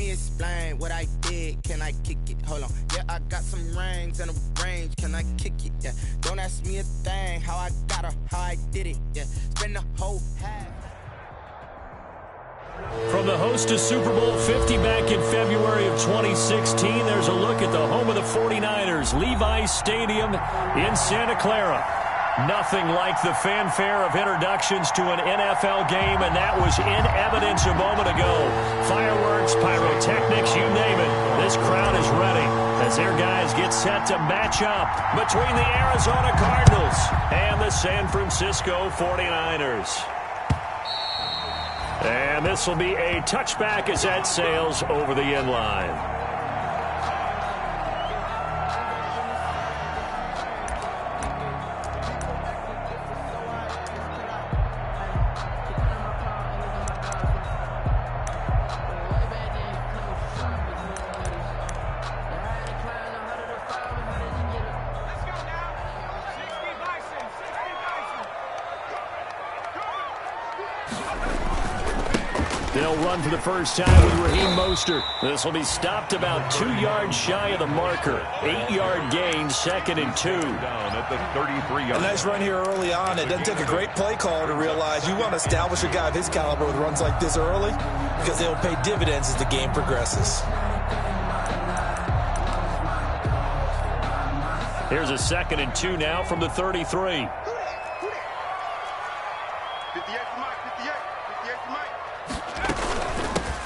me explain what I did. Can I kick it? Hold on. Yeah, I got some rings and a range. Can I kick it? Yeah. Don't ask me a thing. How I got her, how I did it. Yeah. Spend the whole half. From the host to Super Bowl 50 back in February of 2016, there's a look at the home of the 49ers, Levi's Stadium in Santa Clara. Nothing like the fanfare of introductions to an NFL game, and that was in evidence a moment ago. Fireworks, pyrotechnics, you name it. This crowd is ready as their guys get set to match up between the Arizona Cardinals and the San Francisco 49ers. And this will be a touchback as that sails over the end line. They'll run for the first time with Raheem Mostert. This will be stopped about 2 yards shy of the marker. 8-yard gain, 2nd and 2. Down at the 33-yard. A nice run here early on. It doesn't take a great play caller to realize you want to establish a guy of his caliber with runs like this early because they'll pay dividends as the game progresses. Here's a 2nd and 2 now from the 33.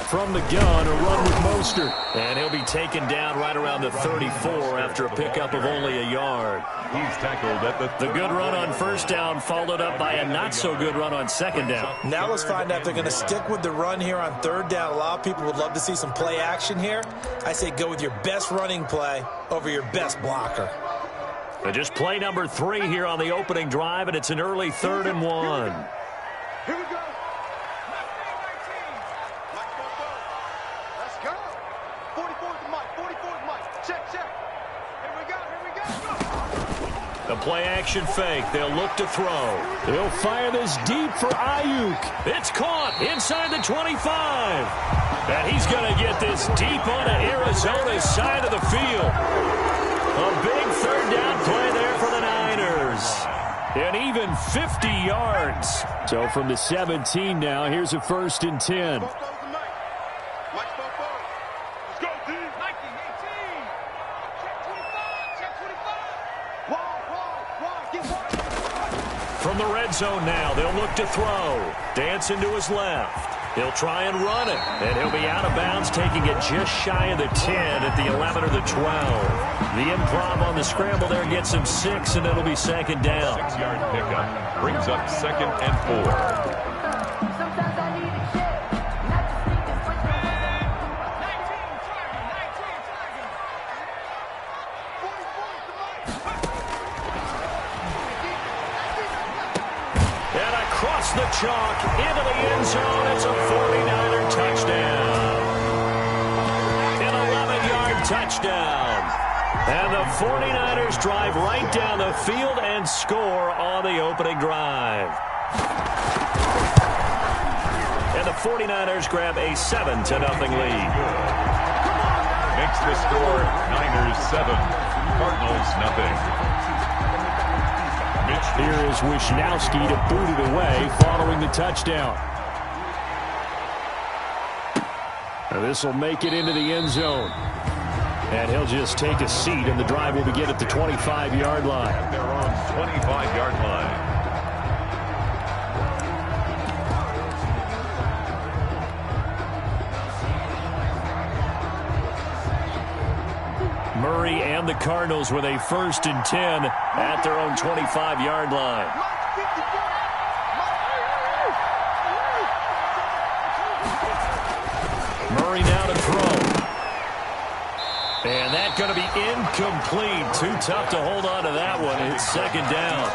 From the gun, a run with Mostert. And he'll be taken down right around the 34 after a pickup of only a yard. He's tackled at the good run on first down followed up by a not-so-good run on second down. Now let's find out if they're going to stick with the run here on third down. A lot of people would love to see some play action here. I say go with your best running play over your best blocker. But just play number 3 here on the opening drive, and it's an early 3rd and 1. Here we go. The play-action fake. They'll look to throw. They'll fire this deep for Ayuk. It's caught inside the 25. And he's going to get this deep onto Arizona's side of the field. A big third down play there for the Niners. And even 50 yards. So from the 17 now, here's a 1st and 10. From the red zone now, they'll look to throw. Dancing to his left. He'll try and run it, and he'll be out of bounds, taking it just shy of the 10 at the 11 or the 12. The improv on the scramble there gets him 6, and it'll be 2nd down. 6-yard pickup brings up 2nd and 4. The chalk into the end zone. It's a 49er touchdown. An 11-yard touchdown. And the 49ers drive right down the field and score on the opening drive. And the 49ers grab a 7-0 lead. Makes the score Niners 7, Cardinals nothing. Here is Wishnowski to boot it away following the touchdown. Now this will make it into the end zone. And he'll just take a seat, and the drive will begin at the 25-yard line. They're on 25-yard line. Murray and the Cardinals with a 1st and 10 at their own 25-yard line. Murray now to throw. And that's going to be incomplete. Too tough to hold on to that one. It's 2nd down.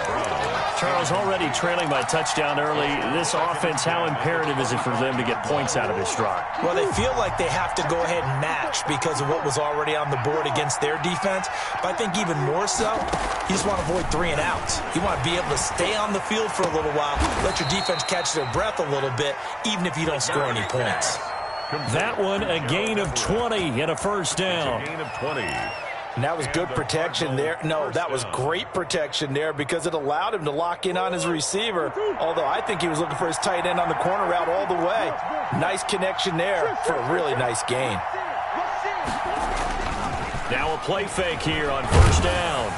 Charles, already trailing by touchdown early. This offense, how imperative is it for them to get points out of this drive? Well, they feel like they have to go ahead and match because of what was already on the board against their defense. But I think even more so, you just want to avoid 3 and outs. You want to be able to stay on the field for a little while, let your defense catch their breath a little bit, even if you don't score any points. That one a gain of 20 and a first down. Gain of 20. And that was good protection there. No, that was great protection there because it allowed him to lock in on his receiver. Although I think he was looking for his tight end on the corner route all the way. Nice connection there for a really nice gain. Now a play fake here on first down.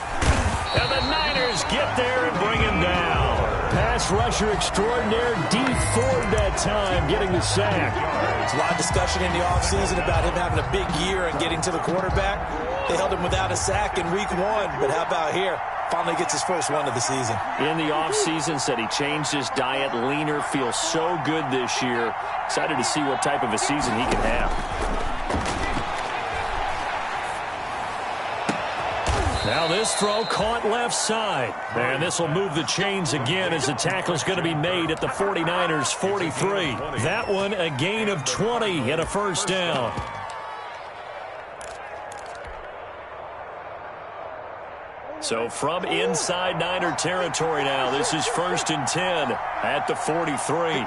And the Niners get there and bring him down. Pass rusher extraordinaire, D Ford that time, getting the sack. There's a lot of discussion in the offseason about him having a big year and getting to the quarterback. They held him without a sack in week 1, but how about here? Finally gets his first one of the season. In the offseason, said he changed his diet, leaner, feels so good this year. Excited to see what type of a season he can have. Now this throw caught left side. And this will move the chains again as the tackle's going to be made at the 49ers 43. That one a gain of 20 and a first down. So from inside Niner territory now, this is 1st and 10 at the 43.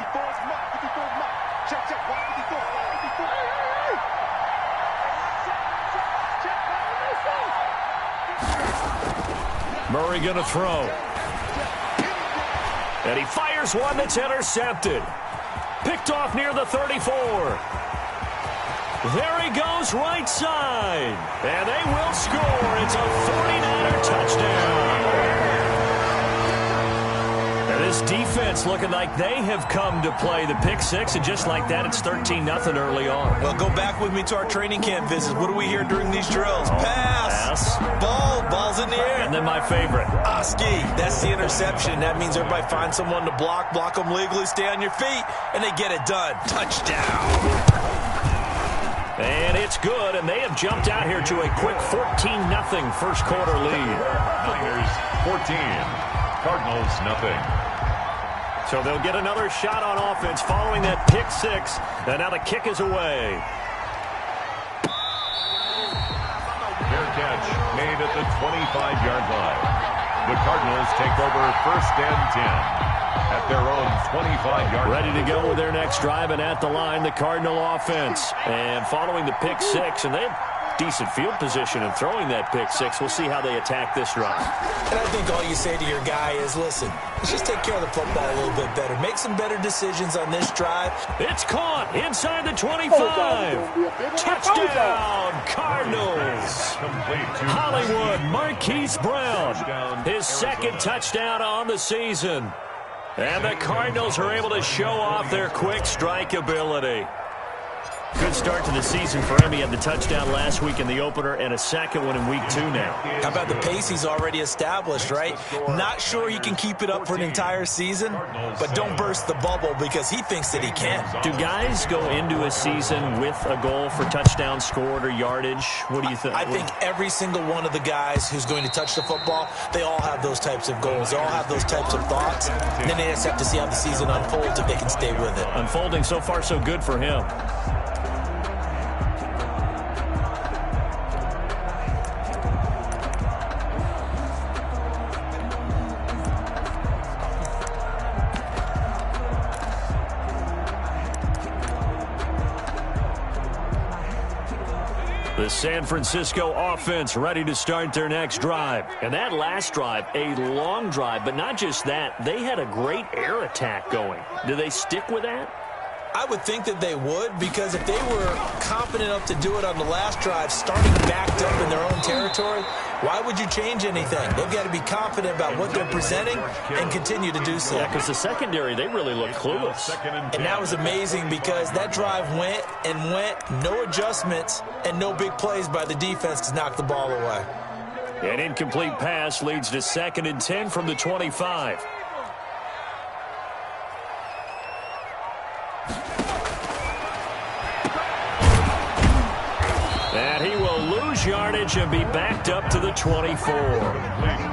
Murray going to throw. And he fires one that's intercepted. Picked off near the 34. There he goes, right side. And they will score. It's a 49er touchdown. And this defense looking like they have come to play the pick six, and just like that, it's 13-0 early on. Well, go back with me to our training camp visits. What do we hear during these drills? Pass. Ball's in the air. And then my favorite. Ski. That's the interception. That means everybody finds someone to block them legally, stay on your feet, and they get it done. Touchdown. And it's good, and they have jumped out here to a quick 14-0 first quarter lead. Niners 14, Cardinals nothing. So they'll get another shot on offense following that pick six, and now the kick is away. Fair catch made at the 25-yard line. The Cardinals take over 1st and 10. At their own 25-yard line. Ready to go with their next drive, and at the line, the Cardinal offense. And following the pick six, and they have decent field position in throwing that pick six. We'll see how they attack this drive. And I think all you say to your guy is, listen, let's just take care of the football a little bit better. Make some better decisions on this drive. It's caught inside the 25. Touchdown, Cardinals. Hollywood Marquise Brown, his second touchdown on the season. And the Cardinals are able to show off their quick strike ability. Good start to the season for him. He had the touchdown last week in the opener and a second one in week 2 now. How about the pace he's already established, right? Not sure he can keep it up for an entire season, but don't burst the bubble because he thinks that he can. Do guys go into a season with a goal for touchdown scored or yardage? What do you think? I think every single one of the guys who's going to touch the football, they all have those types of goals. They all have those types of thoughts. And then they just have to see how the season unfolds if they can stay with it. Unfolding so far so good for him. The San Francisco offense ready to start their next drive. And that last drive, a long drive, but not just that. They had a great air attack going. Do they stick with that? I would think that they would, because if they were confident enough to do it on the last drive, starting backed up in their own territory, why would you change anything? They've got to be confident about what they're presenting and continue to do so. Yeah, because the secondary, they really looked clueless. And that was amazing because that drive went and went, no adjustments, and no big plays by the defense to knock the ball away. An incomplete pass leads to 2nd and 10 from the 25. And he will lose yardage and be backed up to the 24.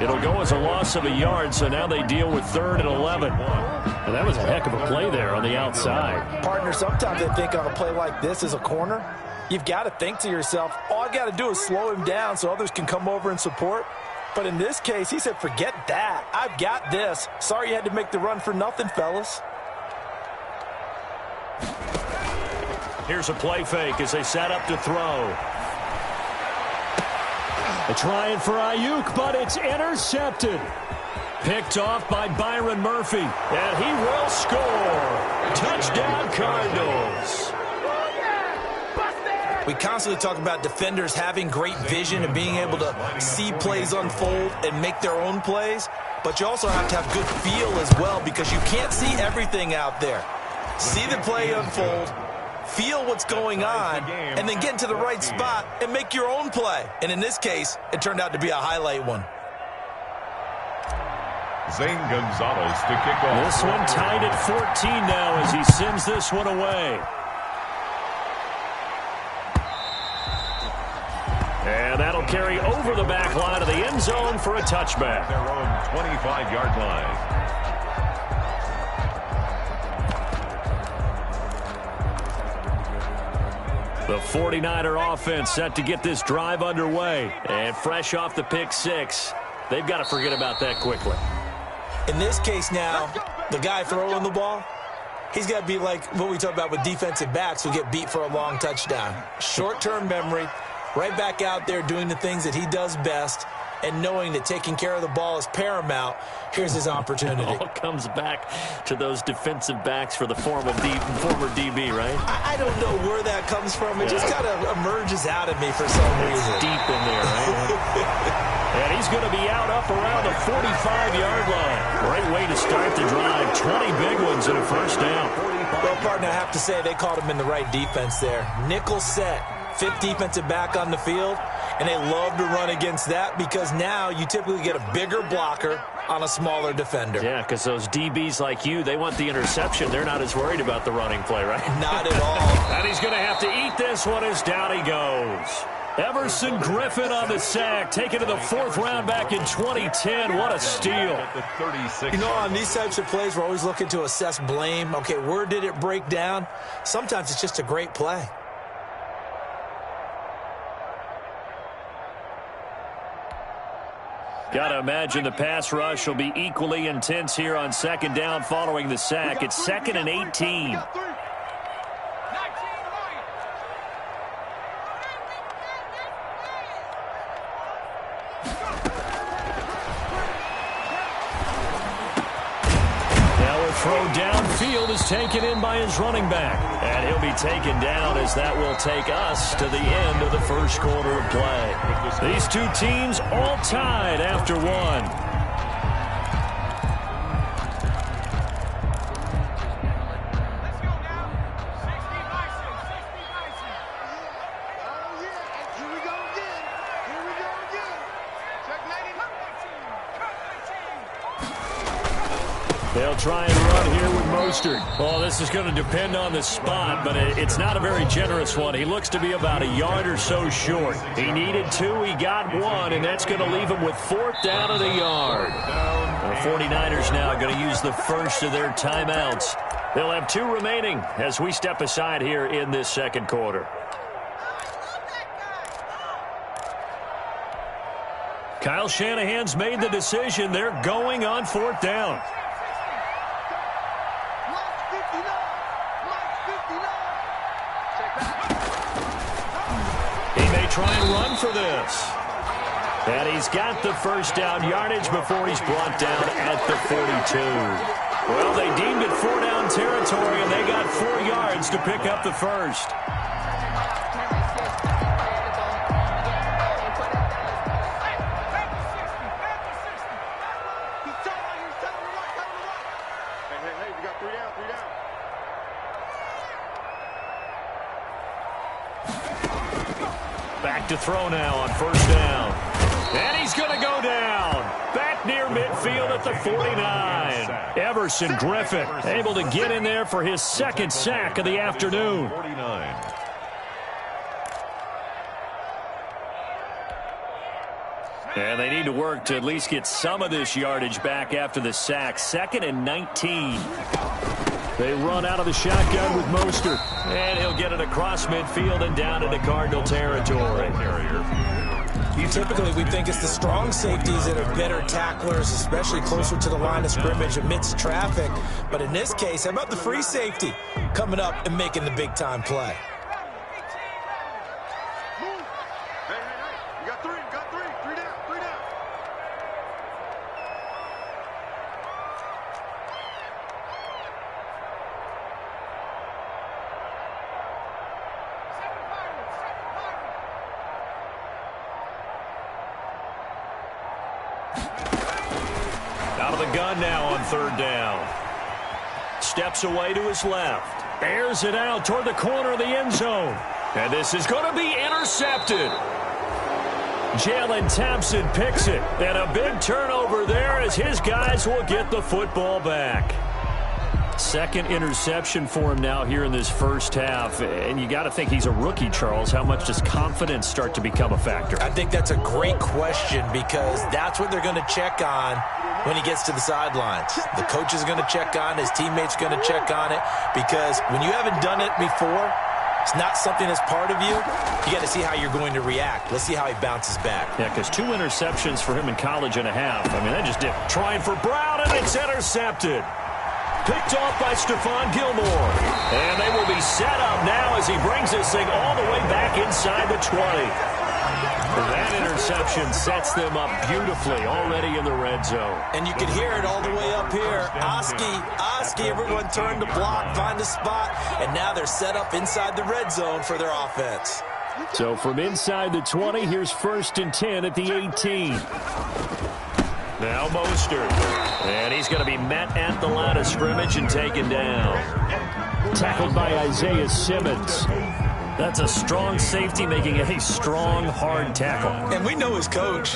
It'll go as a loss of a yard, so now they deal with 3rd and 11. And that was a heck of a play there on the outside. Partner, sometimes I think on a play like this as a corner, you've got to think to yourself, all I got to do is slow him down so others can come over and support. But in this case, he said, forget that. I've got this. Sorry you had to make the run for nothing, fellas. Here's a play fake as they set up to throw. They're trying for Ayuk, but it's intercepted. Picked off by Byron Murphy, and he will score. Touchdown, Cardinals. We constantly talk about defenders having great vision and being able to see plays unfold and make their own plays, but you also have to have good feel as well because you can't see everything out there. See the play unfold, feel what's going on, and then get into the right spot and make your own play. And in this case, it turned out to be a highlight one. Zane Gonzalez to kick off. This one tied at 14 now as he sends this one away. And that'll carry over the back line of the end zone for a touchback. Their own 25-yard line. The 49er offense set to get this drive underway. And fresh off the pick six, they've got to forget about that quickly. In this case now, the guy throwing the ball, he's got to be like what we talk about with defensive backs who get beat for a long touchdown. Short-term memory, right back out there doing the things that he does best, and knowing that taking care of the ball is paramount. Here's his opportunity. It all comes back to those defensive backs for the former DB, right? I don't know where that comes from. It just kind of emerges out of me for some reason. It's deep in there, right? And he's going to be out up around the 45-yard line. Great way to start the drive. 20 big ones and a first down. Well, partner, I have to say they caught him in the right defense there. Nickel set, fifth defensive back on the field, and they love to run against that because now you typically get a bigger blocker on a smaller defender. Yeah, because those DBs like you, they want the interception. They're not as worried about the running play, right? Not at all. And he's going to have to eat this one as down he goes. Everson Griffin on the sack, taken to the fourth round back in 2010. What a steal. You know, on these types of plays, we're always looking to assess blame. Okay, where did it break down? Sometimes it's just a great play. Got to imagine the pass rush will be equally intense here on second down following the sack. It's 2nd and 18. Throw downfield is taken in by his running back. And he'll be taken down as that will take us to the end of the first quarter of play. These two teams all tied after one. They'll try and run here with Mostert. Well, this is going to depend on the spot, but it's not a very generous one. He looks to be about a yard or so short. He needed 2, he got 1, and that's going to leave him with 4th down at a yard. The 49ers now going to use the first of their timeouts. They'll have 2 remaining as we step aside here in this second quarter. Kyle Shanahan's made the decision. They're going on 4th down. Try and run for this. And he's got the first down yardage before he's brought down at the 42. Well, they deemed it 4-down territory, and they got 4 yards to pick up the first. Back to throw now on first down. And he's going to go down. Back near midfield at the 49. Everson Griffin able to get in there for his 2nd sack of the afternoon. And they need to work to at least get some of this yardage back after the sack. 2nd and 19. They run out of the shotgun with Mostert. And he'll get it across midfield and down into Cardinal territory. Typically, we think it's the strong safeties that are better tacklers, especially closer to the line of scrimmage amidst traffic. But in this case, how about the free safety coming up and making the big-time play? got three. Three down. Out of the gun now on third down. Steps away to his left. Airs it out toward the corner of the end zone. And this is going to be intercepted. Jalen Thompson picks it. And a big turnover there as his guys will get the football back. Second interception for him now here in this first half. And you got to think he's a rookie, Charles. How much does confidence start to become a factor? I think that's a great question because that's what they're going to check on when he gets to the sidelines. The coach is going to check on, his teammates are going to check on it, because when you haven't done it before, it's not something that's part of you. You got to see how you're going to react. Let's see how he bounces back. Yeah, because 2 interceptions for him in college and a half. I mean, that just did. Trying for Brown, and it's intercepted. Picked off by Stephon Gilmore. And they will be set up now as he brings this thing all the way back inside the 20. That interception sets them up beautifully already in the red zone. And you can hear it all the way up here. Oski, everyone turned to block, find a spot, and now they're set up inside the red zone for their offense. So from inside the 20, here's 1st and 10 at the 18. Now Mostert. And he's going to be met at the line of scrimmage and taken down. Tackled by Isaiah Simmons. That's a strong safety making a strong, hard tackle. And we know his coach.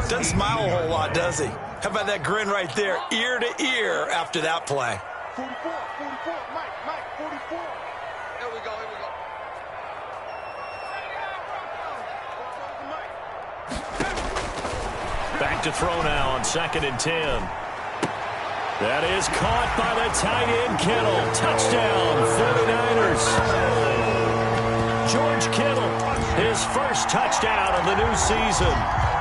Doesn't smile a whole lot, does he? How about that grin right there, ear to ear after that play? 44, Mike, 44. Here we go. Back to throw now on 2nd and 10. That is caught by the tight end, Kittle. Touchdown, 49ers. George Kittle, his first touchdown of the new season.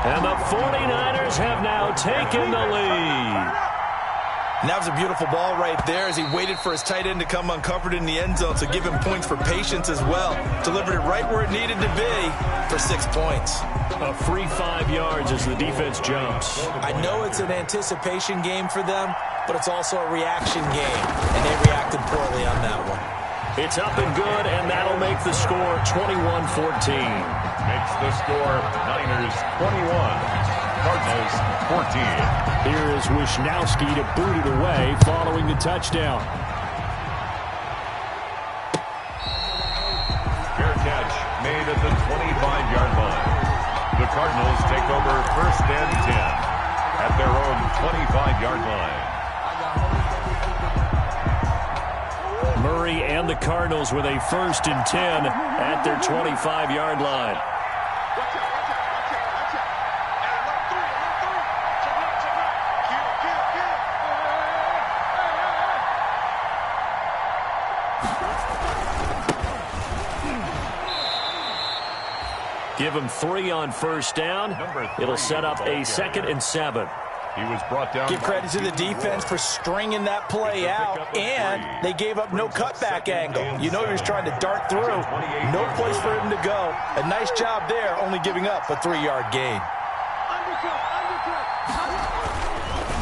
And the 49ers have now taken the lead. And that was a beautiful ball right there as he waited for his tight end to come uncovered in the end zone, so give him points for patience as well. Delivered it right where it needed to be for 6 points. A free 5 yards as the defense jumps. I know it's an anticipation game for them, but it's also a reaction game, and they reacted poorly on that one. It's up and good, and that'll make the score 21-14. Makes the score Niners 21, Cardinals 14. Here is Wisnowski to boot it away following the touchdown. Fair catch made at the 25-yard line. The Cardinals take over 1st and 10 at their own 25-yard line. Murray and the Cardinals with a 1st and 10 at their 25-yard line. Give him 3 on 1st down. It'll set up a 2nd and 7. He was brought down. Give credit to the defense for stringing that play out, and they gave up no cutback angle. You know he was trying to dart through. No place for him to go. A nice job there, only giving up a 3-yard gain.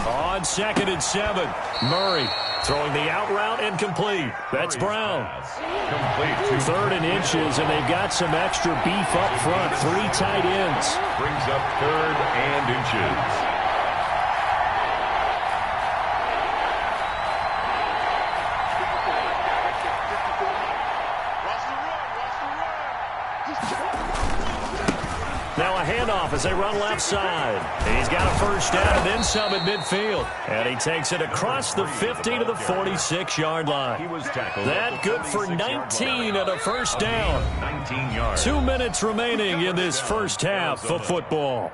On 2nd and 7, Murray throwing the out route incomplete. That's Brown. Complete. 3rd and inches, and they've got some extra beef up front. 3 tight ends. Brings up 3rd and inches. Now a handoff as they run left side. He's got a 1st down and then some at midfield. And he takes it across the 50 to the 46-yard line. That good for 19 and a 1st down. 19 yards. 2 minutes remaining in this first half of football.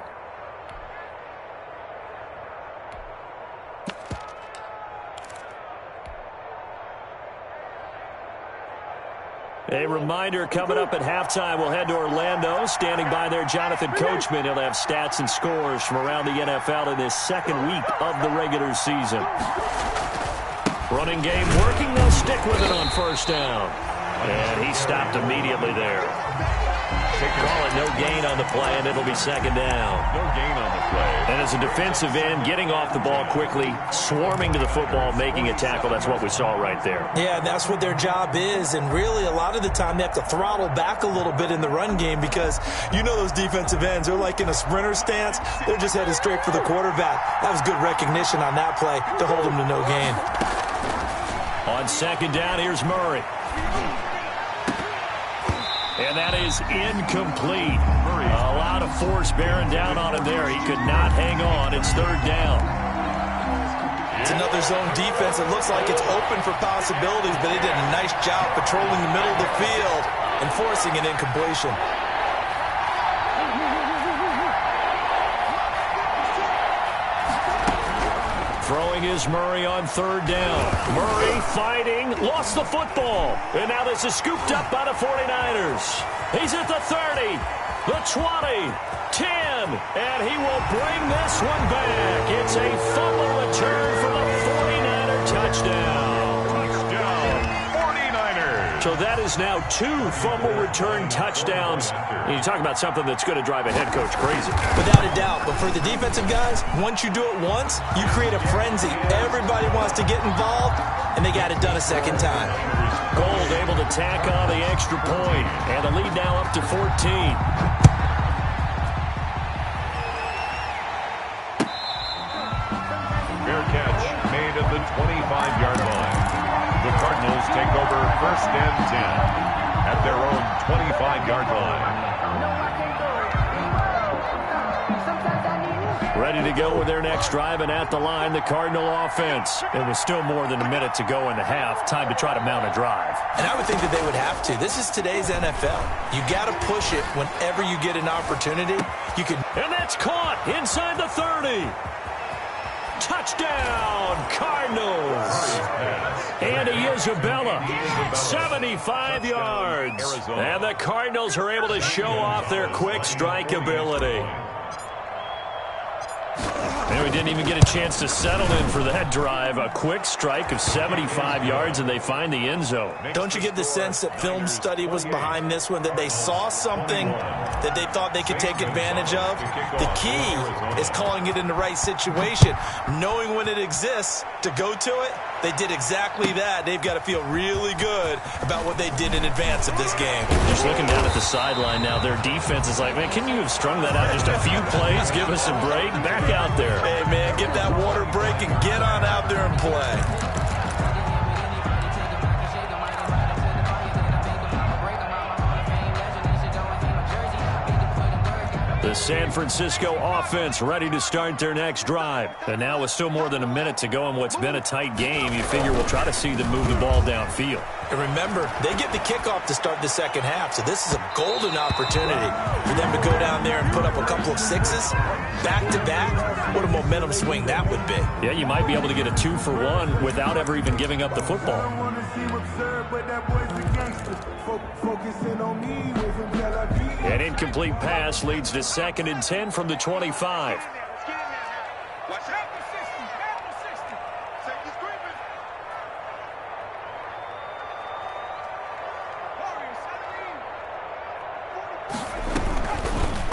A reminder, coming up at halftime, we'll head to Orlando. Standing by there, Jonathan Coachman. He'll have stats and scores from around the NFL in this 2nd week of the regular season. Running game working. They'll stick with it on 1st down. And he stopped immediately there. Call it no gain on the play, and it'll be second down. No gain on the play. And as a defensive end, getting off the ball quickly, swarming to the football, making a tackle, that's what we saw right there. Yeah, that's what their job is, and really a lot of the time they have to throttle back a little bit in the run game because you know those defensive ends, they're like in a sprinter stance. They're just headed straight for the quarterback. That was good recognition on that play to hold them to no gain. On second down, here's Murray. And that is incomplete. A lot of force bearing down on him there. He could not hang on. It's third down. It's another zone defense. It looks like it's open for possibilities, but they did a nice job patrolling the middle of the field and forcing an incompletion. Throwing is Murray on third down. Murray fighting, lost the football. And now this is scooped up by the 49ers. He's at the 30, the 20, 10, and he will bring this one back. It's a fumble return for the 49er touchdown. Touchdown, 49ers. So that is now 2 fumble return touchdowns. And you talk about something that's going to drive a head coach crazy. Without a doubt, but for the defensive guys, once you do it once, you create a frenzy. Everybody wants to get involved, and they got it done a second time. Gold able to tack on the extra point, and the lead now up to 14. Fair catch made at the 25-yard line. The Cardinals take over first and 10 at their own 25-yard line. Ready to go with their next drive, and at the line, the Cardinal offense. It was still more than a minute to go in the half. Time to try to mount a drive. And I would think that they would have to. This is today's NFL. You got to push it whenever you get an opportunity. You can. And that's caught inside the 30. Touchdown, Cardinals. Andy Isabella, 75 yards. And the Cardinals are able to show off their quick strike ability. And we didn't even get a chance to settle in for that drive. A quick strike of 75 yards, and they find the end zone. Don't you get the sense that film study was behind this one, that they saw something that they thought they could take advantage of? The key is calling it in the right situation, knowing when it exists to go to it. They did exactly that. They've got to feel really good about what they did in advance of this game. Just looking down at the sideline now, their defense is like, man, can you have strung that out just a few plays? Give us a break. Back out there. Hey, man, get that water break and get on out there and play. The San Francisco offense ready to start their next drive. And now with still more than a minute to go in what's been a tight game, you figure we'll try to see them move the ball downfield. And remember, they get the kickoff to start the second half, so this is a golden opportunity for them to go down there and put up a couple of sixes back-to-back. What a momentum swing that would be. Yeah, you might be able to get a 2-for-1 without ever even giving up the football. An incomplete pass leads to 2nd and 10 from the 25.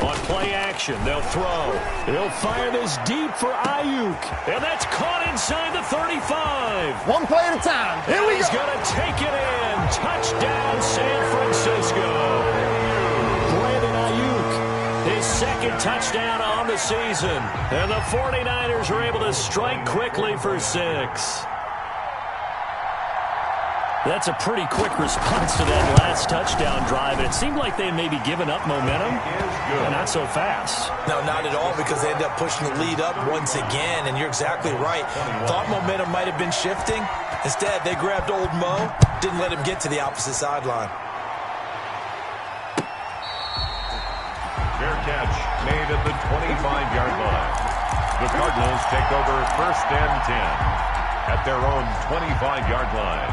On play action, they'll throw. He'll fire this deep for Ayuk. And that's caught inside the 35. One play at a time. Here we go. He's going to take it in. Touchdown, San Francisco. His 2nd touchdown on the season. And the 49ers are able to strike quickly for 6. That's a pretty quick response to that last touchdown drive. And it seemed like they had maybe given up momentum. But not so fast. No, not at all, because they ended up pushing the lead up once again. And you're exactly right. Thought momentum might have been shifting. Instead, they grabbed old Mo. Didn't let him get to the opposite sideline. Fair catch made at the 25-yard line. The Cardinals take over first and 10 at their own 25-yard line.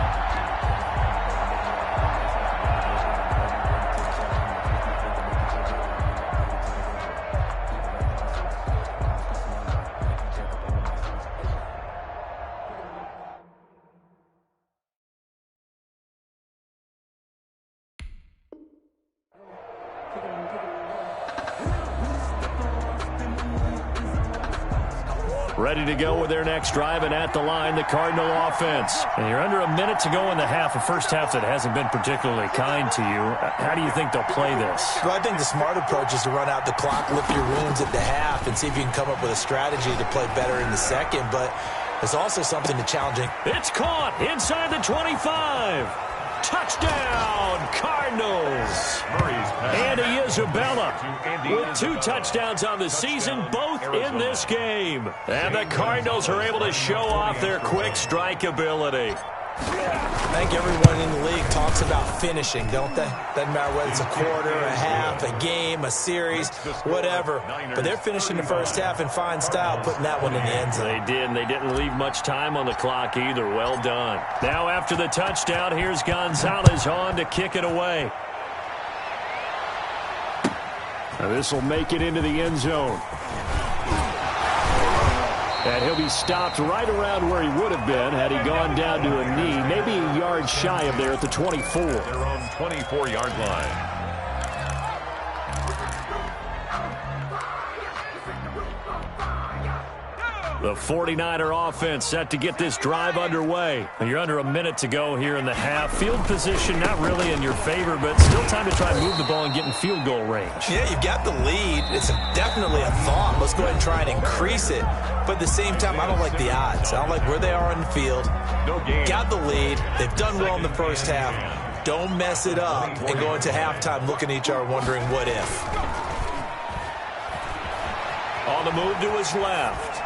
Ready to go with their next drive, and at the line, the Cardinal offense. And you're under a minute to go in the half, a first half that hasn't been particularly kind to you. How do you think they'll play this? Well, I think the smart approach is to run out the clock, lick your wounds at the half, and see if you can come up with a strategy to play better in the second. But there's also something to challenging. It's caught inside the 25. Touchdown, Cardinals. Andy Isabella with 2 touchdowns on the season, both in this game. And the Cardinals are able to show off their quick strike ability. I think everyone in the league talks about finishing, don't they? Doesn't matter whether it's a quarter, a half, a game, a series, whatever. But they're finishing the first half in fine style, putting that one in the end zone. They did, and they didn't leave much time on the clock either. Well done. Now after the touchdown, here's Gonzalez on to kick it away. Now this will make it into the end zone. And he'll be stopped right around where he would have been had he gone down to a knee, maybe a yard shy of there at the 24. Their own 24-yard line. The 49er offense set to get this drive underway. You're under a minute to go here in the half. Field position not really in your favor, but still time to try and move the ball and get in field goal range. Yeah, you've got the lead. It's definitely a thought. Let's go ahead and try and increase it. But at the same time, I don't like the odds. I don't like where they are on the field. No game. Got the lead. They've done well in the first half. Don't mess it up and go into halftime looking at each other wondering what if. On the move to his left.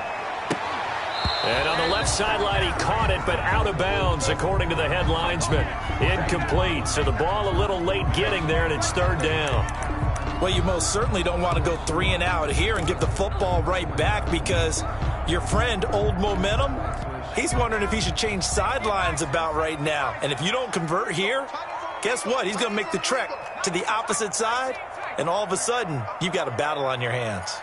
And on the left sideline, he caught it, but out of bounds, according to the head linesman. Incomplete, so the ball a little late getting there, and it's third down. Well, you most certainly don't want to go 3 and out here and give the football right back because your friend, Old Momentum, he's wondering if he should change sidelines about right now. And if you don't convert here, guess what? He's going to make the trek to the opposite side, and all of a sudden, you've got a battle on your hands.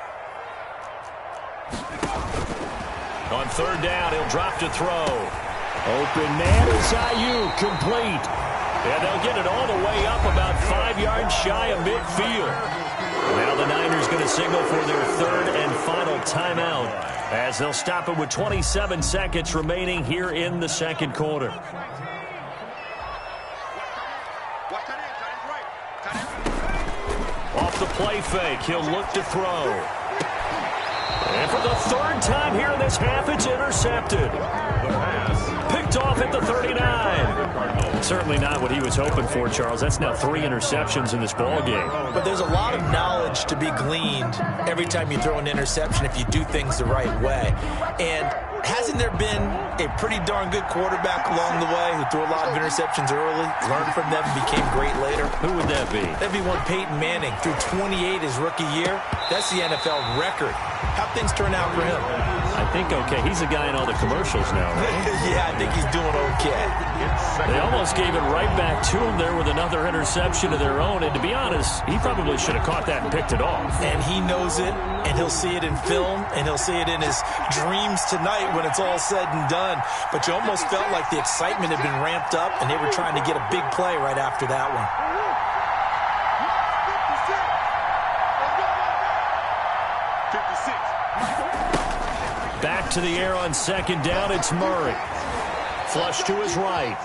On third down, he'll drop to throw. Open man is Ayuk, complete. And they'll get it all the way up about 5 yards shy of midfield. Now the Niners going to signal for their third and final timeout as they'll stop it with 27 seconds remaining here in the second quarter. Off the play fake, he'll look to throw. And for the third time here in this half, it's intercepted. Picked off at the 39. Certainly not what he was hoping for, Charles. That's now 3 interceptions in this ball game. But there's a lot of knowledge to be gleaned every time you throw an interception if you do things the right way. And hasn't there been a pretty darn good quarterback along the way who threw a lot of interceptions early, learned from them, and became great later? Who would that be? That'd be one Peyton Manning. Threw 28 his rookie year. That's the NFL record. How'd things turn out for him? I think okay. He's a guy in all the commercials now, right? Yeah, I think he's doing okay. They almost gave it right back to him there with another interception of their own. And to be honest, he probably should have caught that and picked it off. And he knows it, and he'll see it in film, and he'll see it in his dreams tonight when it's all said and done. But you almost felt like the excitement had been ramped up, and they were trying to get a big play right after that one. Back to the air on second down, it's Murray. Flush to his right.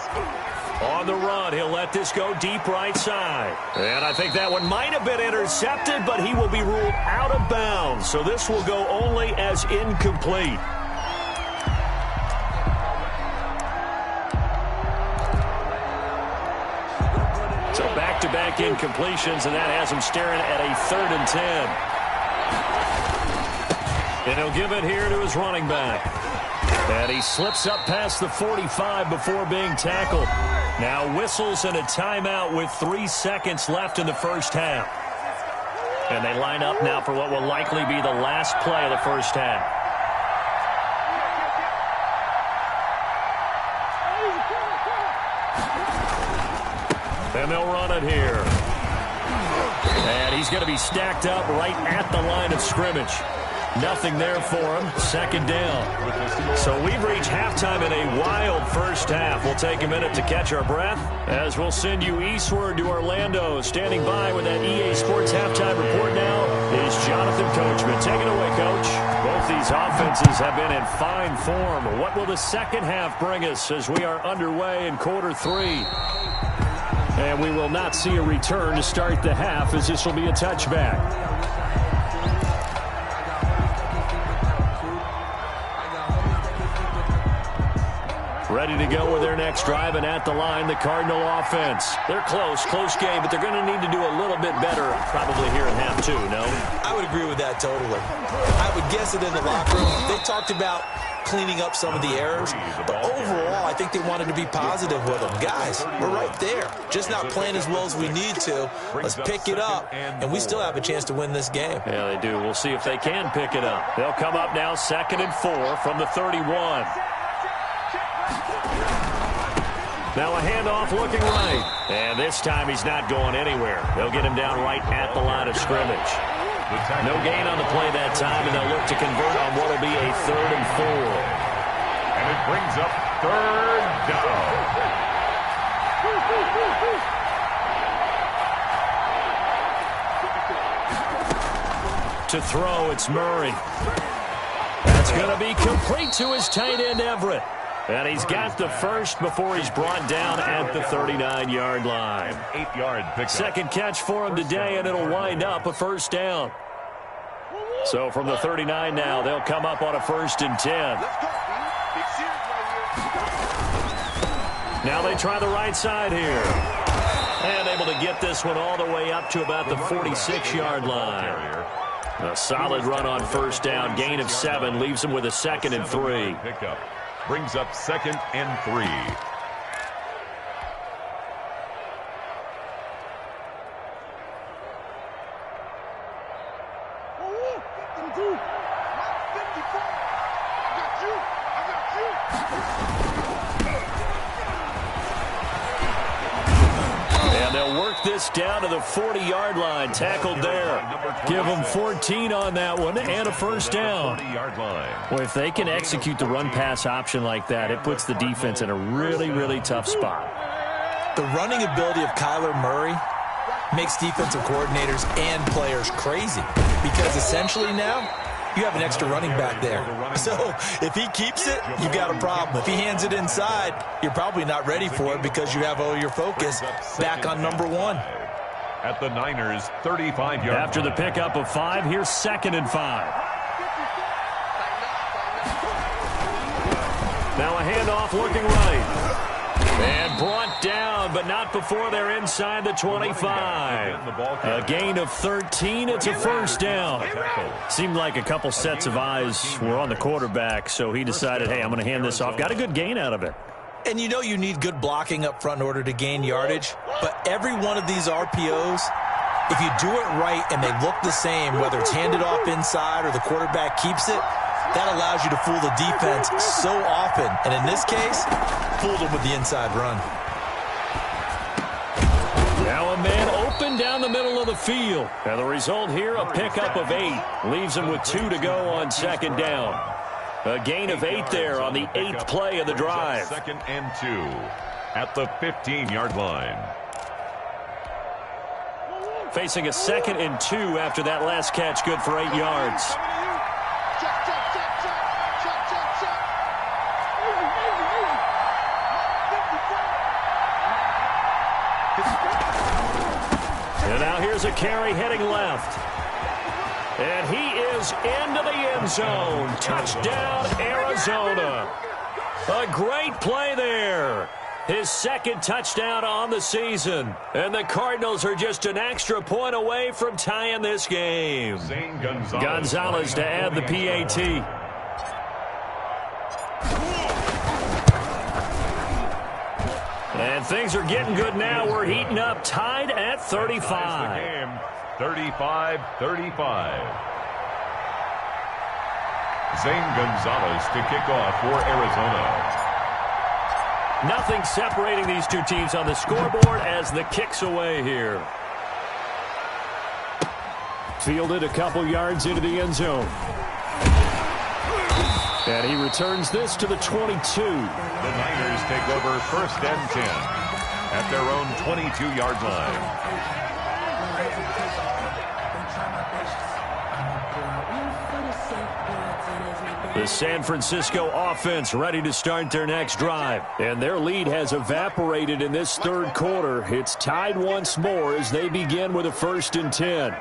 On the run, he'll let this go deep right side. And I think that one might have been intercepted, but he will be ruled out of bounds. So this will go only as incomplete. So back-to-back incompletions, and that has him staring at a 3rd and 10. And he'll give it here to his running back. And he slips up past the 45 before being tackled. Now whistles and a timeout with 3 seconds left in the first half. And they line up now for what will likely be the last play of the first half. And they'll run it here. And he's going to be stacked up right at the line of scrimmage. Nothing there for him. Second down. So we've reached halftime in a wild first half. We'll take a minute to catch our breath as we'll send you eastward to Orlando. Standing by with that EA Sports halftime report now is Jonathan Coachman. Take it away, Coach. Both these offenses have been in fine form. What will the second half bring us as we are underway in quarter 3? And we will not see a return to start the half, as this will be a touchback. Ready to go with their next drive, and at the line, the Cardinal offense. They're close game, but they're going to need to do a little bit better probably here in half 2, no? I would agree with that totally. I would guess that in the locker room, they talked about cleaning up some of the errors, but overall, I think they wanted to be positive with them. Guys, we're right there. Just not playing as well as we need to. Let's pick it up, and we still have a chance to win this game. Yeah, they do. We'll see if they can pick it up. They'll come up now 2nd and 4 from the 31. Now a handoff looking right. And this time he's not going anywhere. They'll get him down right at the line of scrimmage. No gain on the play that time, and they'll look to convert on what will be a 3rd and 4. And it brings up 3rd down. To throw, it's Murray. That's going to be complete to his tight end, Everett. And he's got the first before he's brought down at the 39-yard line. 8-yard pickup. Second catch for him today, and it'll wind up a 1st down. So from the 39 now, they'll come up on a 1st and 10. Now they try the right side here. And able to get this one all the way up to about the 46-yard line. A solid run on 1st down. Gain of 7 leaves him with a 2nd and 3. Pickup. Brings up 2nd and 3. And they'll work this down to the 40-yard line. Tackled there. Give them 14 on that one and a 1st down. Well, if they can execute the run-pass option like that, it puts the defense in a really, really tough spot. The running ability of Kyler Murray makes defensive coordinators and players crazy, because essentially now you have an extra running back there. So if he keeps it, you've got a problem. If he hands it inside, you're probably not ready for it because you have all your focus back on number 1. At the Niners' 35-yard line. After the pickup of 5, here's 2nd and 5. Now a handoff looking right. And brought down, but not before they're inside the 25. A gain of 13. It's a 1st down. Seemed like a couple sets of eyes were on the quarterback, so he decided, hey, I'm going to hand this off. Got a good gain out of it. And you know you need good blocking up front in order to gain yardage. But every one of these RPOs, if you do it right and they look the same, whether it's handed off inside or the quarterback keeps it, that allows you to fool the defense so often. And in this case, fooled them with the inside run. Now a man open down the middle of the field. And the result here, a pickup of 8. Leaves him with 2 to go on 2nd down. A gain of 8 there on the 8th play of the drive. 2nd and 2 at the 15-yard line. Facing a 2nd and 2 after that last catch, good for 8 yards. And now here's a carry heading left. And he is into the end zone. Touchdown, Arizona. A great play there. His 2nd touchdown on the season. And the Cardinals are just an extra point away from tying this game. Gonzalez to add the PAT. And things are getting good now. We're heating up, tied at 35. 35-35. Zane Gonzalez to kick off for Arizona. Nothing separating these two teams on the scoreboard as the kick's away here. Fielded a couple yards into the end zone. And he returns this to the 22. The Niners take over 1st and 10 at their own 22-yard line. The San Francisco offense ready to start their next drive. And their lead has evaporated in this third quarter. It's tied once more as they begin with a 1st and 10.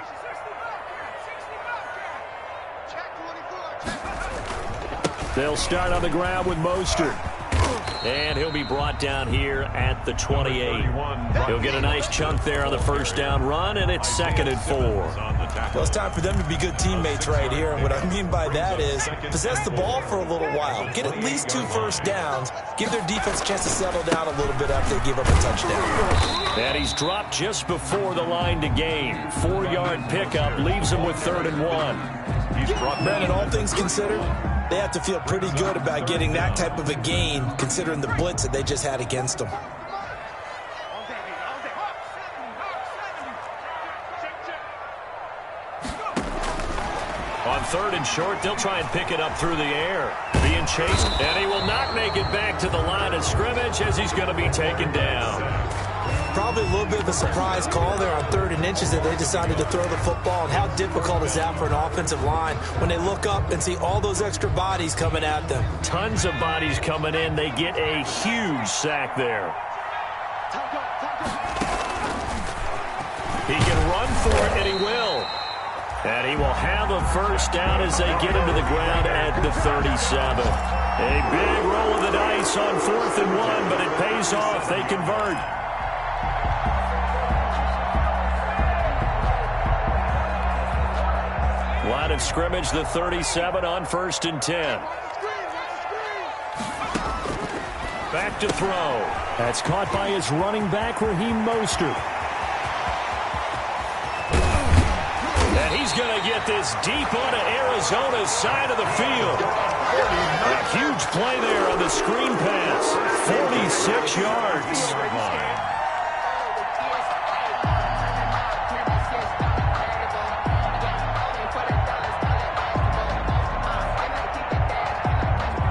They'll start on the ground with Mostert. And he'll be brought down here at the 28. He'll get a nice chunk there on the 1st down run, and it's 2nd and 4. Well, it's time for them to be good teammates right here. And what I mean by that is possess the ball for a little while. Get at least 2 first downs. Give their defense a chance to settle down a little bit after they give up a touchdown. And he's dropped just before the line to gain. 4-yard pickup leaves him with 3rd and 1. Brandon, all things considered, they have to feel pretty good about getting that type of a gain, considering the blitz that they just had against them. On 3rd and short, they'll try and pick it up through the air. Being chased, and he will not make it back to the line of scrimmage as he's going to be taken down. Probably a little bit of a surprise call there on 3rd and inches that they decided to throw the football. And how difficult is that for an offensive line when they look up and see all those extra bodies coming at them? Tons of bodies coming in. They get a huge sack there. He can run for it, and he will. And he will have a 1st down as they get into the ground at the 37. A big roll of the dice on 4th and 1, but it pays off. They convert. Line of scrimmage, the 37 on 1st and 10. Back to throw. That's caught by his running back, Raheem Mostert. And he's going to get this deep onto Arizona's side of the field. A huge play there on the screen pass. 46 yards.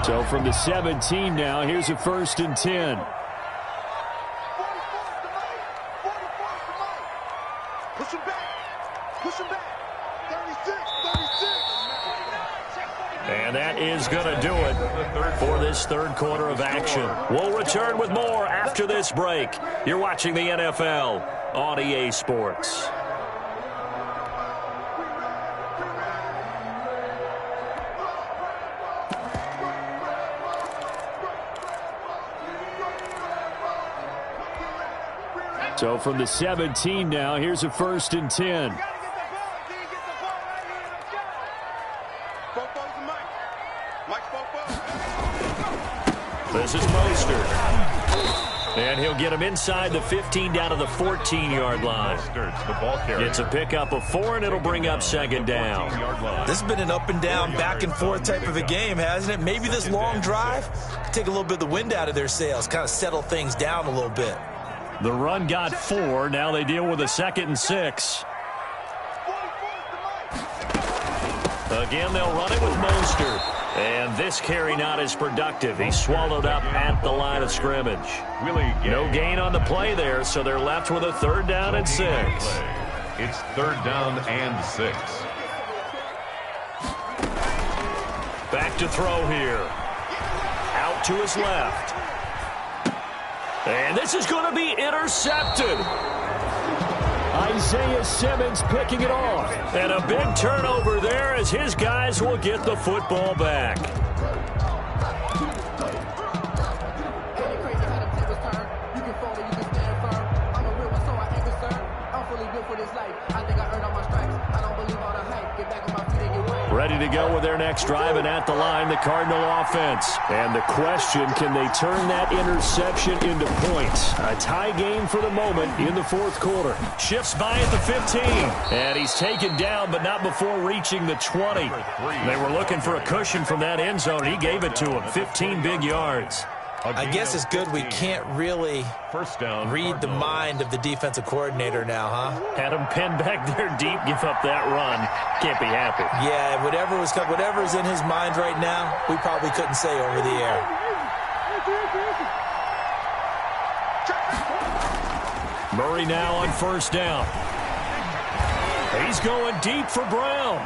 So from the 17 now, here's a 1st and 10. Push him back. Push him back. 36. And that is going to do it for this third quarter of action. We'll return with more after this break. You're watching the NFL on EA Sports. So from the 17 now, here's a 1st and 10. This is Mostert. And he'll get him inside the 15 down to the 14-yard line. It's a pickup of 4, and it'll bring up 2nd down. This has been an up and down, back and forth type of a game, hasn't it? Maybe this long drive take a little bit of the wind out of their sails, kind of settle things down a little bit. The run got 4. Now they deal with a 2nd and 6. Again, they'll run it with Mostert. And this carry not as productive. He's swallowed up at the line of scrimmage. No gain on the play there, so they're left with a 3rd down and 6. It's 3rd down and 6. Back to throw here. Out to his left. And this is going to be intercepted. Isaiah Simmons picking it off. And a big turnover there as his guys will get the football back. Ready to go with their next drive, and at the line, the Cardinal offense. And the question, can they turn that interception into points? A tie game for the moment in the 4th quarter. Shifts by at the 15. And he's taken down, but not before reaching the 20. They were looking for a cushion from that end zone. He gave it to him. 15 big yards. I guess it's good we can't really read the mind of the defensive coordinator now, huh? Had him pinned back there deep, give up that run. Can't be happy. Yeah, whatever's in his mind right now, we probably couldn't say over the air. Murray now on first down. He's going deep for Brown.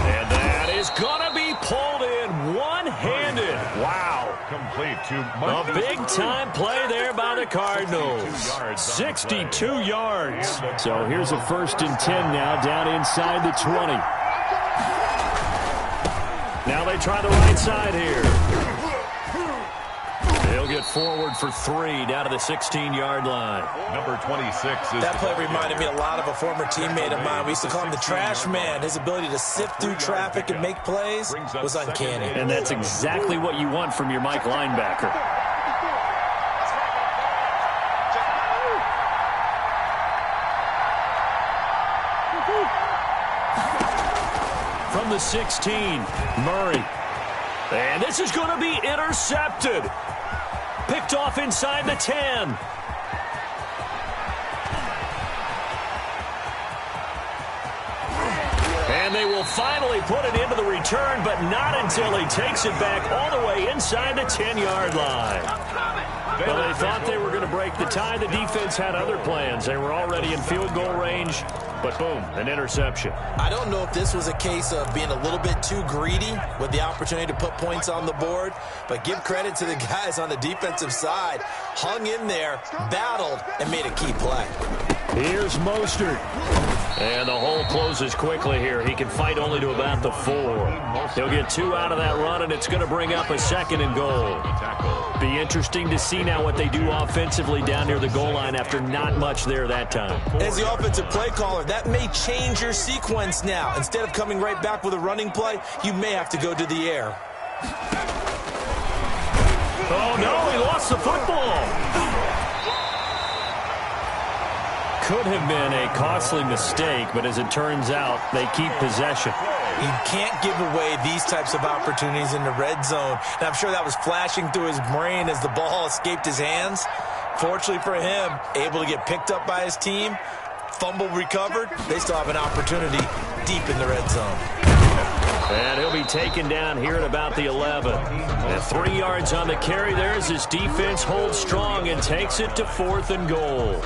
And that is going to be pulled in one-handed. Wow. Complete to a big-time play there by the Cardinals. 62 yards. So here's a 1st and 10 now down inside the 20. Now they try the right side here. They'll get forward for 3 down to the 16-yard line. Number 26 is that play reminded me a lot of a former teammate of mine. We used to call him the trash man. His ability to sift through traffic and make plays was uncanny. And that's exactly what you want from your Mike linebacker. From the 16, Murray. And this is going to be intercepted. Picked off inside the 10. And they will finally put it into the return, but not until he takes it back all the way inside the 10-yard line. Well, they thought they were going to break the tie. The defense had other plans. They were already in field goal range, but boom, an interception. I don't know if this was a case of being a little bit too greedy with the opportunity to put points on the board, but give credit to the guys on the defensive side. Hung in there, battled, and made a key play. Here's Mostert. And the hole closes quickly here. He can fight only to about the 4. He'll get 2 out of that run, and it's going to bring up a 2nd and goal. Be interesting to see now what they do offensively down near the goal line after not much there that time. As the offensive play caller, that may change your sequence now. Instead of coming right back with a running play, you may have to go to the air. Oh, no, he lost the football. Could have been a costly mistake, but as it turns out, they keep possession. You can't give away these types of opportunities in the red zone. And I'm sure that was flashing through his brain as the ball escaped his hands. Fortunately for him, able to get picked up by his team, fumble recovered. They still have an opportunity deep in the red zone. And he'll be taken down here at about the 11. And 3 yards on the carry there as his defense holds strong and takes it to 4th and goal.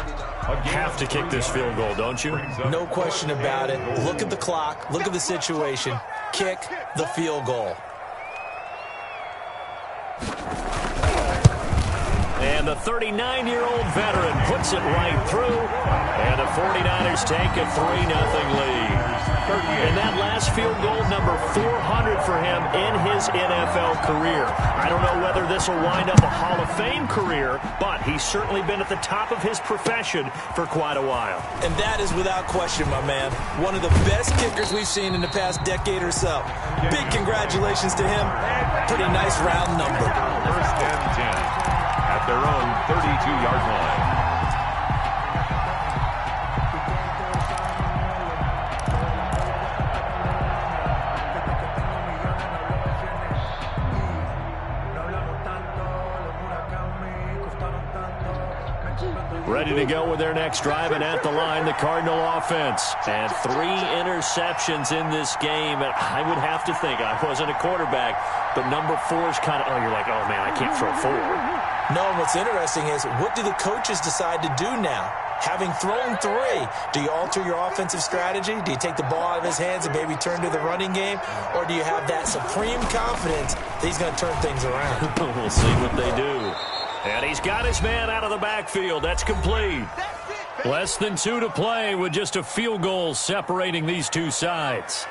Have to kick this field goal, don't you? No question about it. Look at the clock. Look at the situation. Kick the field goal. And the 39-year-old veteran puts it right through. And the 49ers take a 3-0 lead. And that last field goal, number 400 for him in his NFL career. I don't know whether this will wind up a Hall of Fame career, but he's certainly been at the top of his profession for quite a while. And that is without question, my man. One of the best kickers we've seen in the past decade or so. Big congratulations to him. Pretty nice round number. 1st and 10 at their own 32-yard line. Ready to go with their next drive, and at the line, the Cardinal offense. And 3 interceptions in this game. And I would have to think, I wasn't a quarterback, but number 4 is kind of, you're like, oh, man, I can't throw 4. No, what's interesting is, what do the coaches decide to do now? Having thrown 3, do you alter your offensive strategy? Do you take the ball out of his hands and maybe turn to the running game? Or do you have that supreme confidence that he's going to turn things around? We'll see what they do. And he's got his man out of the backfield. That's complete. Less than 2 to play with just a field goal separating these two sides.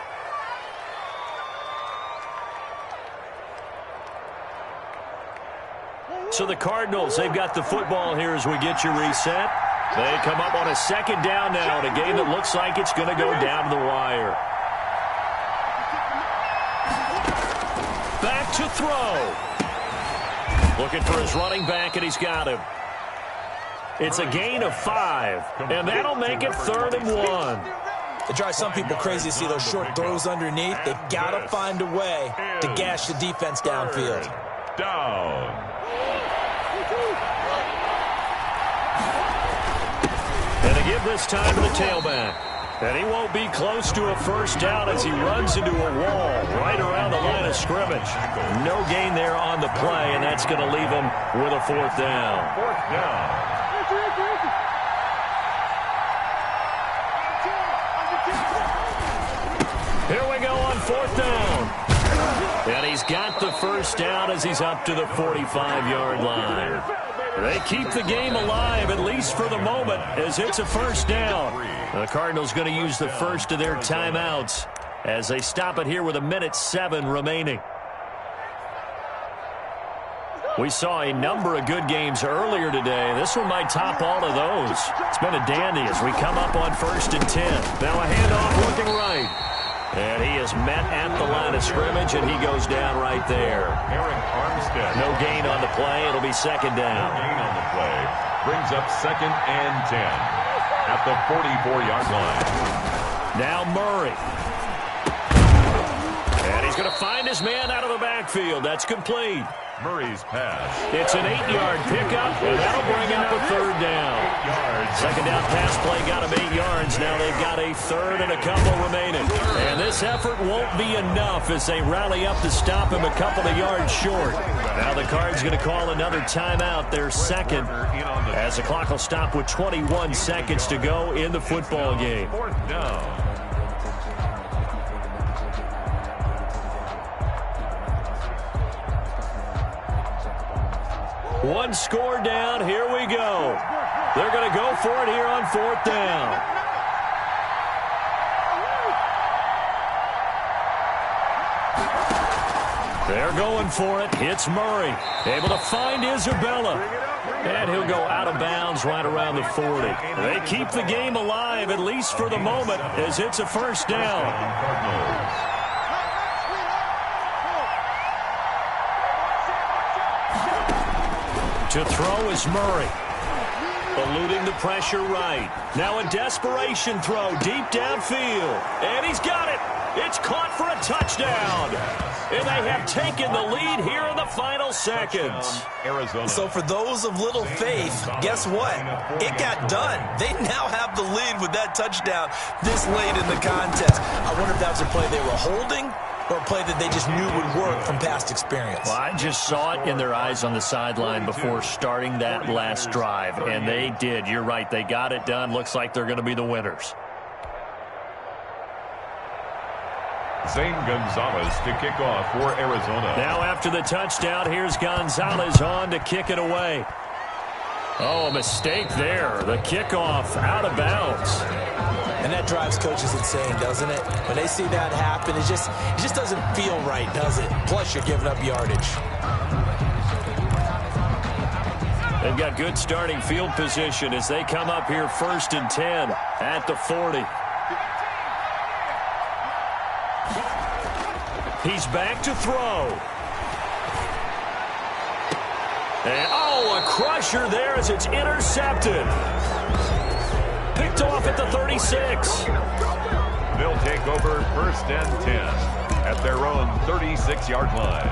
So the Cardinals, they've got the football here as we get you reset. They come up on a 2nd down now in a game that looks like it's going to go down to the wire. Back to throw. Looking for his running back, and he's got him. It's a gain of 5, and that'll make it 3rd and 1. It drives some people crazy to see those short throws underneath. They've got to find a way to gash the defense downfield. Down. this time to the tailback. And he won't be close to a first down as he runs into a wall right around the line of scrimmage. No gain there on the play, and that's going to leave him with a fourth down. Fourth down. Here we go on fourth down. And he's got the first down as he's up to the 45-yard line. They keep the game alive, at least for the moment, as it's a first down. The Cardinals going to use the first of their timeouts as they stop it here with 1:07 remaining. We saw a number of good games earlier today. This one might top all of those. It's been a dandy as we come up on 1st and 10. Now a handoff looking right. And he is met at the line of scrimmage, and he goes down right there. Eric Armstead. No gain on the play. It'll be second down. No gain on the play. Brings up 2nd and 10 at the 44-yard line. Now Murray. And he's going to find his man out of the backfield. That's complete. Murray's pass. It's an 8-yard pickup, and that'll bring up a third down. 8 yards. Second down pass play got him 8 yards. Now they've got a third and a couple remaining. And this effort won't be enough as they rally up to stop him a couple of yards short. Now the Cards going to call another timeout, their second, as the clock will stop with 21 seconds to go in the football game. Fourth down. One score down. Here we go. They're going to go for it here on fourth down. They're going for it. It's Murray. Able to find Isabella. And he'll go out of bounds right around the 40. They keep the game alive, at least for the moment, as it's a first down. To throw is Murray. Eluding the pressure right. Now a desperation throw deep downfield. And he's got it. It's caught for a touchdown. And they have taken the lead here in the final seconds. Arizona. So for those of little faith, guess what? It got done. They now have the lead with that touchdown this late in the contest. I wonder if that was a play they were holding or a play that they just knew would work from past experience. Well, I just saw it in their eyes on the sideline before starting that last drive, and they did. You're right. They got it done. Looks like they're going to be the winners. Zane Gonzalez to kick off for Arizona. Now after the touchdown, here's Gonzalez on to kick it away. Oh, a mistake there. The kickoff out of bounds. And that drives coaches insane, doesn't it? When they see that happen, it just doesn't feel right, does it? Plus, you're giving up yardage. They've got good starting field position as they come up here 1st and 10 at the 40. He's back to throw. And, oh, a crusher there as it's intercepted. Picked off at the 36. They'll take over 1st and 10 at their own 36-yard line.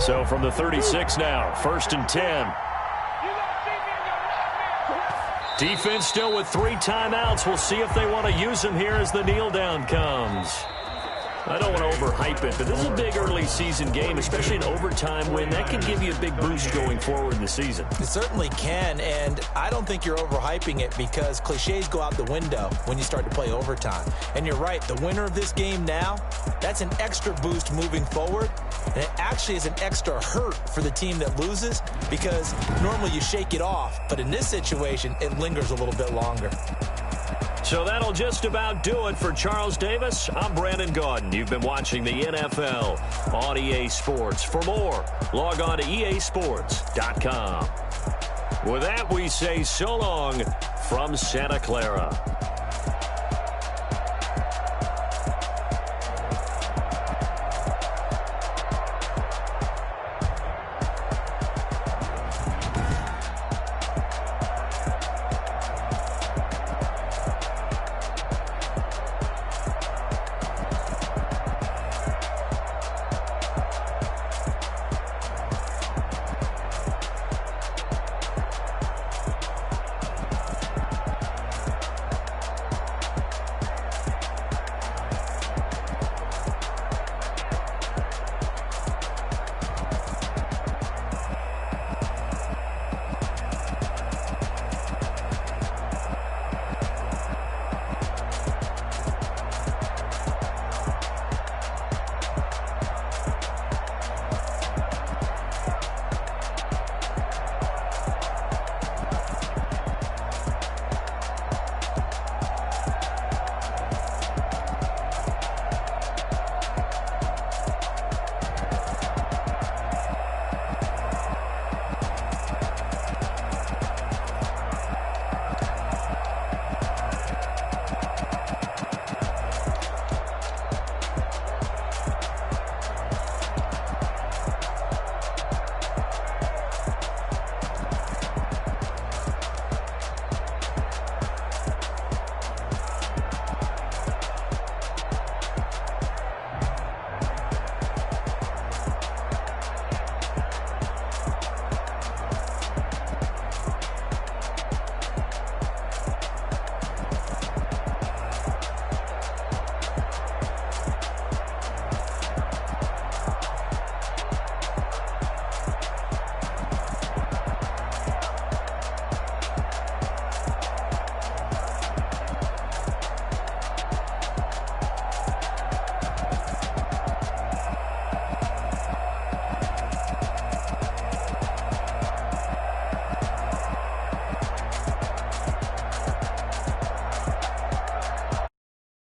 So from the 36 now, 1st and 10. Defense still with 3 timeouts. We'll see if they want to use them here as the kneel down comes. I don't want to overhype it, but this is a big early season game, especially an overtime win. That can give you a big boost going forward in the season. It certainly can, and I don't think you're overhyping it because cliches go out the window when you start to play overtime. And you're right, the winner of this game now, that's an extra boost moving forward, and it actually is an extra hurt for the team that loses because normally you shake it off, but in this situation, it lingers a little bit longer. So that'll just about do it for Charles Davis. I'm Brandon Gaudin. You've been watching the NFL on EA Sports. For more, log on to easports.com. With that, we say so long from Santa Clara.